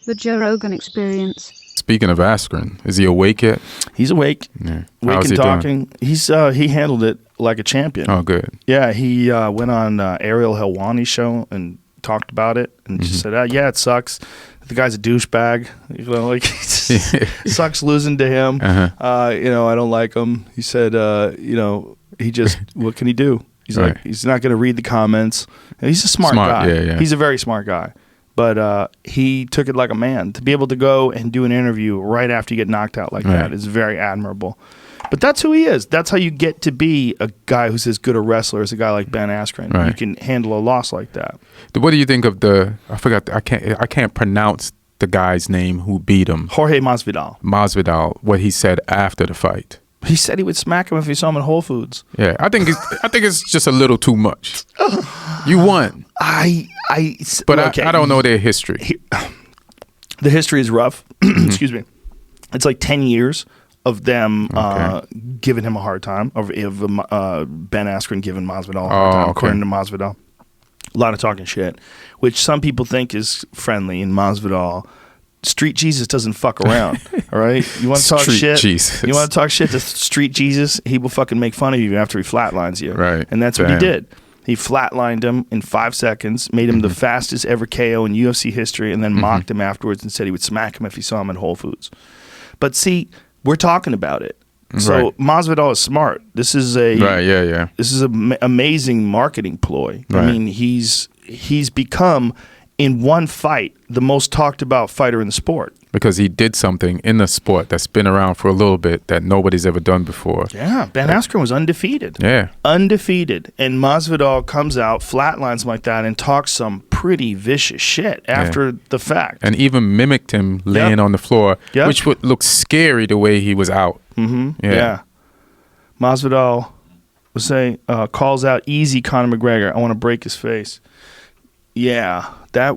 The Joe Rogan Experience. Speaking of Askren, is he awake yet? He's awake. Yeah. Wake How's and he talking. doing? He handled it like a champion. Oh, good. Yeah, he went on Ariel Helwani's show and talked about it and just said, yeah, it sucks. The guy's a douchebag. You know, like sucks losing to him. You know, I don't like him. He said, you know, he just what can he do? He's like he's not going to read the comments. And he's a smart guy. Yeah. He's a very smart guy. But he took it like a man. To be able to go and do an interview right after you get knocked out like that is very admirable. But that's who he is. That's how you get to be a guy who's as good a wrestler as a guy like Ben Askren. Right. You can handle a loss like that. What do you think of I can't pronounce the guy's name who beat him. Jorge Masvidal. Masvidal, what he said after the fight. He said he would smack him if he saw him at Whole Foods. Yeah, I think it's just a little too much. You won. But okay. I don't know their history. The history is rough. Excuse me. It's like 10 years of them giving him a hard time, of Ben Askren giving Masvidal a hard time, according to Masvidal. A lot of talking shit, which some people think is friendly, and Masvidal, Street Jesus doesn't fuck around. All right, you want to talk shit? Jesus. You want to talk shit to Street Jesus? He will fucking make fun of you after he flatlines you. Right, and that's what he did. He flatlined him in 5 seconds, made him the fastest ever KO in UFC history, and then mocked him afterwards and said he would smack him if he saw him at Whole Foods. But see, we're talking about it. So Masvidal is smart. This is This is an amazing marketing ploy. I mean, he's become in one fight the most talked about fighter in the sport because he did something in the sport that's been around for a little bit that nobody's ever done before. Yeah, Ben Askren was undefeated. Yeah, undefeated, and Masvidal comes out, flatlines like that, and talks some pretty vicious shit after the fact, and even mimicked him laying on the floor, which would look scary the way he was out. Yeah. Masvidal was saying, calls out easy Conor McGregor. I want to break his face. Yeah, that's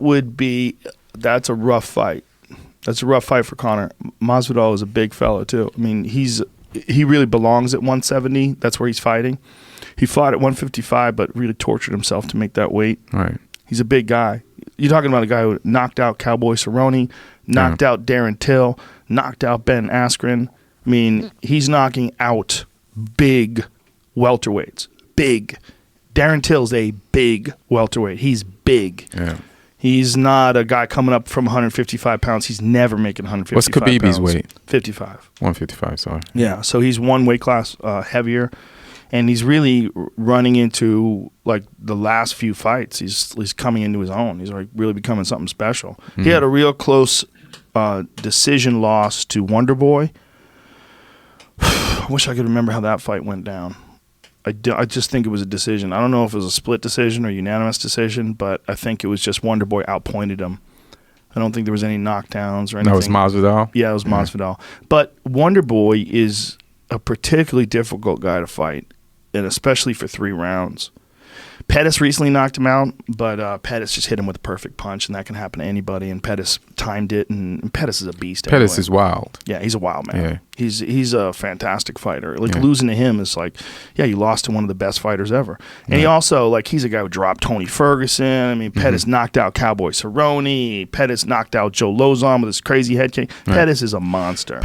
a rough fight. That's a rough fight for Conor. Masvidal is a big fella too. I mean, he really belongs at 170. That's where he's fighting. He fought at 155, but really tortured himself to make that weight. Right. He's a big guy. You're talking about a guy who knocked out Cowboy Cerrone, knocked out Darren Till, knocked out Ben Askren. I mean, he's knocking out big welterweights. Big. Darren Till's a big welterweight. He's big. Yeah. He's not a guy coming up from 155 pounds. He's never making 155 pounds. What's Khabib's weight? 55. 155, sorry. Yeah, so he's one weight class heavier, and he's really running into, like, the last few fights. He's coming into his own. He's like really becoming something special. He had a real close decision loss to Wonder Boy. I wish I could remember how that fight went down. I just think it was a decision. I don't know if it was a split decision or unanimous decision, but I think it was just Wonder Boy outpointed him. I don't think there was any knockdowns or anything. That was Masvidal? Yeah, it was Masvidal. But Wonder Boy is a particularly difficult guy to fight, and especially for 3 rounds. Pettis recently knocked him out, but Pettis just hit him with a perfect punch, and that can happen to anybody, and Pettis timed it, and Pettis is a beast. Pettis is wild. Yeah, he's a wild man. Yeah. He's a fantastic fighter. Like, losing to him is like, yeah, you lost to one of the best fighters ever. And he also, like, he's a guy who dropped Tony Ferguson. I mean, Pettis knocked out Cowboy Cerrone. Pettis knocked out Joe Lozon with his crazy head kick. Pettis is a monster.